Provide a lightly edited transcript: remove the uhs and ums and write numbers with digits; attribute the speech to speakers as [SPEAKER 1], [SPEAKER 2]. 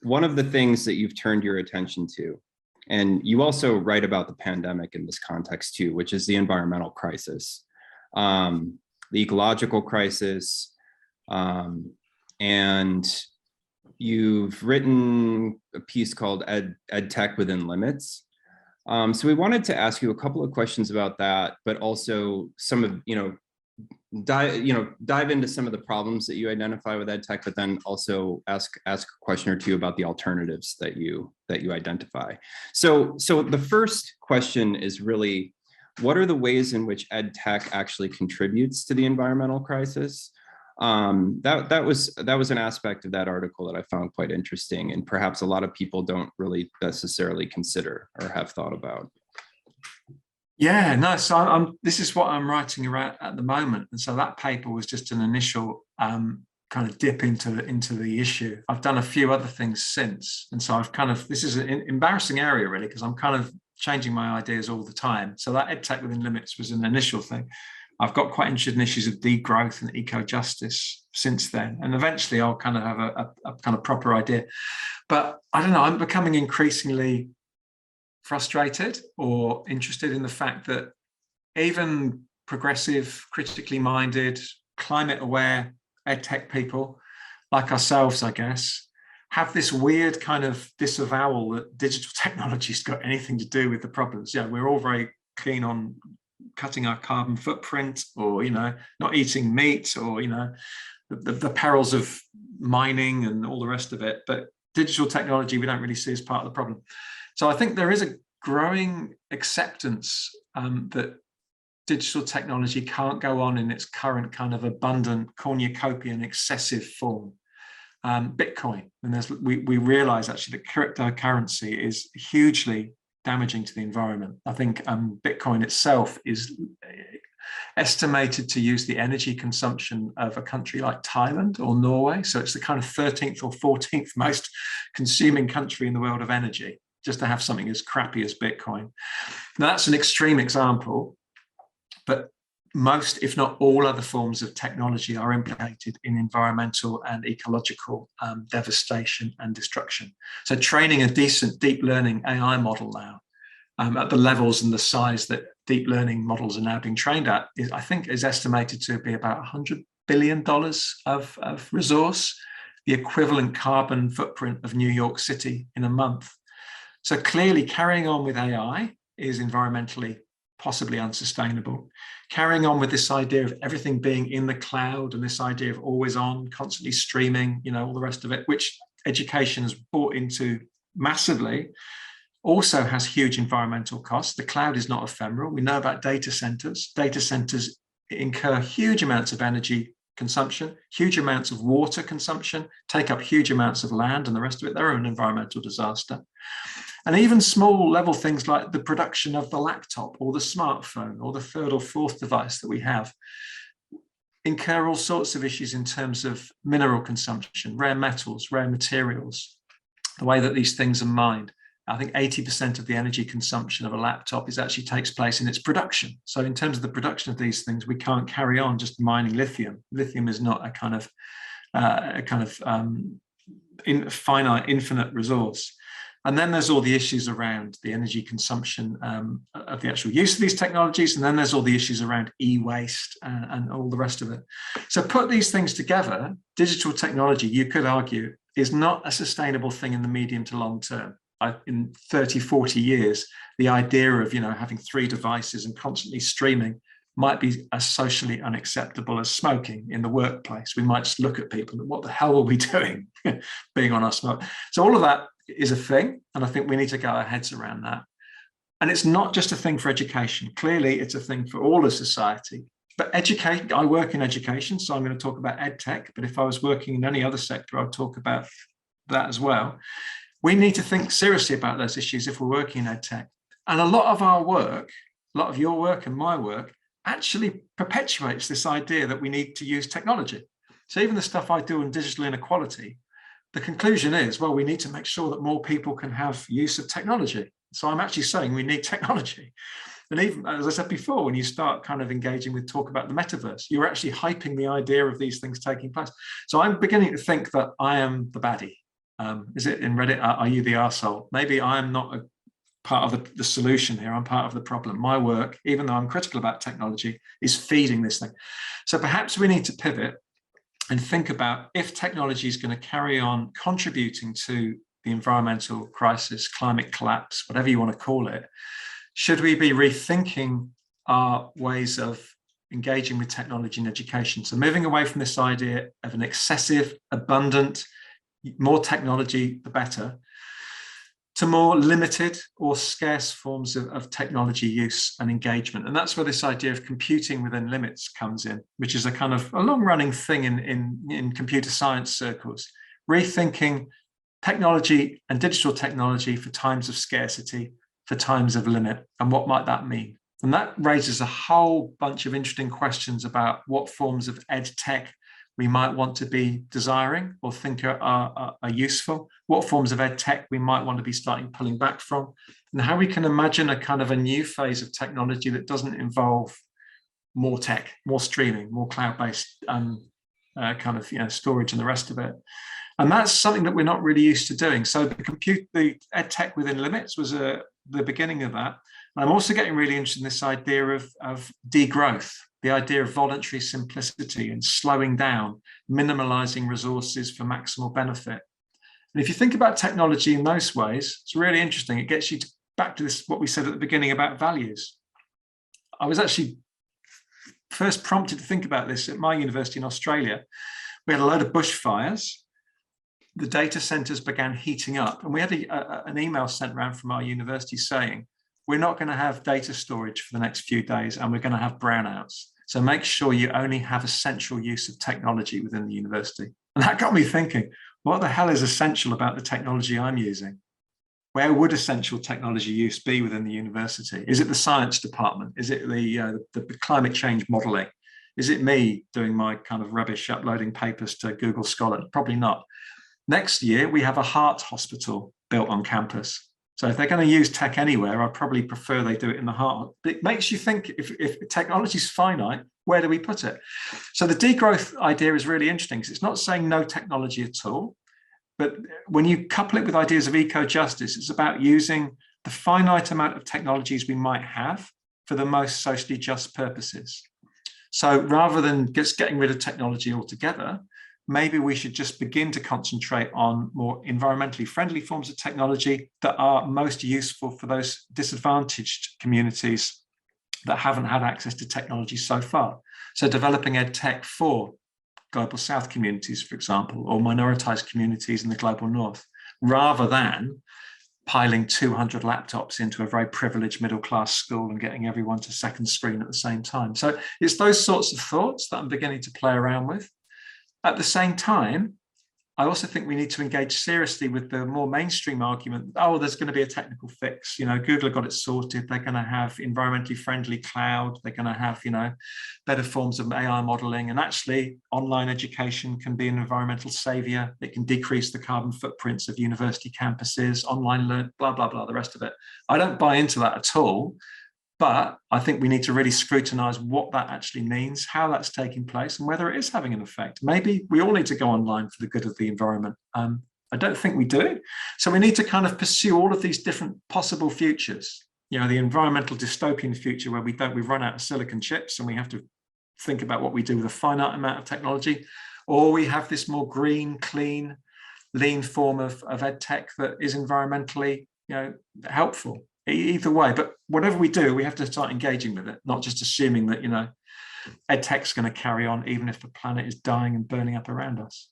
[SPEAKER 1] One of the things that you've turned your attention to, and you also write about the pandemic in this context too, which is the environmental crisis, the ecological crisis, and you've written a piece called Ed Tech Within Limits. So we wanted to ask you a couple of questions about that, but also some of, dive into some of the problems that you identify with ed tech, but then also ask a question or two about the alternatives that you identify. So the first question is really, what are the ways in which ed tech actually contributes to the environmental crisis? That was an aspect of that article that I found quite interesting, and perhaps a lot of people don't really necessarily consider or have thought about.
[SPEAKER 2] Yeah, no, so this is what I'm writing about at the moment. And so that paper was just an initial kind of dip into the issue. I've done a few other things since. And so this is an embarrassing area really, because I'm kind of changing my ideas all the time. So that EdTech Within Limits was an initial thing. I've got quite interested in issues of degrowth and eco-justice since then. And eventually I'll kind of have a kind of proper idea. But I don't know, I'm becoming increasingly frustrated or interested in the fact that even progressive, critically minded, climate aware edtech people like ourselves, I guess, have this weird kind of disavowal that digital technology's got anything to do with the problems. Yeah, we're all very keen on cutting our carbon footprint, or not eating meat, or the perils of mining and all the rest of it. But digital technology we don't really see as part of the problem. So I think there is a growing acceptance that digital technology can't go on in its current kind of abundant, cornucopian, excessive form. Bitcoin, and we realize actually that cryptocurrency is hugely damaging to the environment. I think Bitcoin itself is estimated to use the energy consumption of a country like Thailand or Norway. So it's the kind of 13th or 14th most consuming country in the world of energy, just to have something as crappy as Bitcoin. Now that's an extreme example, but most, if not all, other forms of technology are implicated in environmental and ecological devastation and destruction. So training a decent deep learning AI model now at the levels and the size that deep learning models are now being trained at, I think is estimated to be about $100 billion of resource, the equivalent carbon footprint of New York City in a month. So clearly carrying on with AI is environmentally possibly unsustainable. Carrying on with this idea of everything being in the cloud and this idea of always on, constantly streaming, all the rest of it, which education has bought into massively, also has huge environmental costs. The cloud is not ephemeral. We know about data centers. Data centers incur huge amounts of energy consumption, huge amounts of water consumption, take up huge amounts of land, and the rest of it, they're an environmental disaster. And even small level things like the production of the laptop or the smartphone or the third or fourth device that we have incur all sorts of issues in terms of mineral consumption, rare metals, rare materials, the way that these things are mined. I think 80% of the energy consumption of a laptop actually takes place in its production. So in terms of the production of these things, we can't carry on just mining lithium. Lithium is not a kind of finite, infinite resource. And then there's all the issues around the energy consumption of the actual use of these technologies. And then there's all the issues around e-waste and all the rest of it. So put these things together, digital technology, you could argue, is not a sustainable thing in the medium to long term. In 30, 40 years, the idea of having 3 devices and constantly streaming might be as socially unacceptable as smoking in the workplace. We might just look at people and what the hell are we doing being on our smoke? So all of that is a thing, and I think we need to get our heads around that. And it's not just a thing for education. Clearly, it's a thing for all of society. But I work in education, so I'm going to talk about ed tech, but if I was working in any other sector, I'd talk about that as well. We need to think seriously about those issues if we're working in ed tech. And a lot of our work, a lot of your work and my work, actually perpetuates this idea that we need to use technology. So even the stuff I do on digital inequality, the conclusion is, well, we need to make sure that more people can have use of technology. So I'm actually saying we need technology. And even, as I said before, when you start kind of engaging with talk about the metaverse, you're actually hyping the idea of these things taking place. So I'm beginning to think that I am the baddie. Is it in Reddit, are you the arsehole? Maybe I'm not a part of the solution here. I'm part of the problem. My work, even though I'm critical about technology, is feeding this thing. So perhaps we need to pivot and think about, if technology is going to carry on contributing to the environmental crisis, climate collapse, whatever you want to call it, should we be rethinking our ways of engaging with technology in education? So moving away from this idea of an excessive, abundant, more technology, the better, to more limited or scarce forms of technology use and engagement. And that's where this idea of computing within limits comes in, which is a kind of a long-running thing in computer science circles, rethinking technology and digital technology for times of scarcity, for times of limit, and what might that mean? And that raises a whole bunch of interesting questions about what forms of ed tech we might want to be desiring or think are useful, what forms of ed tech we might want to be starting pulling back from, and how we can imagine a kind of a new phase of technology that doesn't involve more tech, more streaming, more cloud-based kind of storage and the rest of it. And that's something that we're not really used to doing. So the ed tech within limits was the beginning of that. And I'm also getting really interested in this idea of degrowth, the idea of voluntary simplicity and slowing down, minimalizing resources for maximal benefit. And if you think about technology in those ways, it's really interesting. It gets you back to this, what we said at the beginning about values. I was actually first prompted to think about this at my university in Australia. We had a load of bushfires. The data centers began heating up, and we had an email sent around from our university saying, we're not going to have data storage for the next few days, and we're going to have brownouts. So make sure you only have essential use of technology within the university. And that got me thinking, what the hell is essential about the technology I'm using? Where would essential technology use be within the university? Is it the science department? Is it the climate change modeling? Is it me doing my kind of rubbish uploading papers to Google Scholar? Probably not. Next year, we have a heart hospital built on campus. So if they're going to use tech anywhere, I probably prefer they do it in the heart. But it makes you think, if technology is finite, where do we put it? So the degrowth idea is really interesting, because it's not saying no technology at all. But when you couple it with ideas of eco-justice, it's about using the finite amount of technologies we might have for the most socially just purposes. So rather than just getting rid of technology altogether, maybe we should just begin to concentrate on more environmentally friendly forms of technology that are most useful for those disadvantaged communities that haven't had access to technology so far. So developing ed tech for global south communities, for example, or minoritized communities in the global north, rather than piling 200 laptops into a very privileged middle-class school and getting everyone to second screen at the same time. So it's those sorts of thoughts that I'm beginning to play around with. At the same time, I also think we need to engage seriously with the more mainstream argument, oh, there's going to be a technical fix. Google have got it sorted. They're going to have environmentally friendly cloud. They're going to have, better forms of AI modeling. And actually, online education can be an environmental savior. It can decrease the carbon footprints of university campuses, online learn, blah, blah, blah, the rest of it. I don't buy into that at all. But I think we need to really scrutinize what that actually means, how that's taking place, and whether it is having an effect. Maybe we all need to go online for the good of the environment. I don't think we do. So we need to kind of pursue all of these different possible futures. The environmental dystopian future where we've run out of silicon chips and we have to think about what we do with a finite amount of technology. Or we have this more green, clean, lean form of ed tech that is environmentally helpful. Either way, but whatever we do, we have to start engaging with it, not just assuming that, ed tech's going to carry on even if the planet is dying and burning up around us.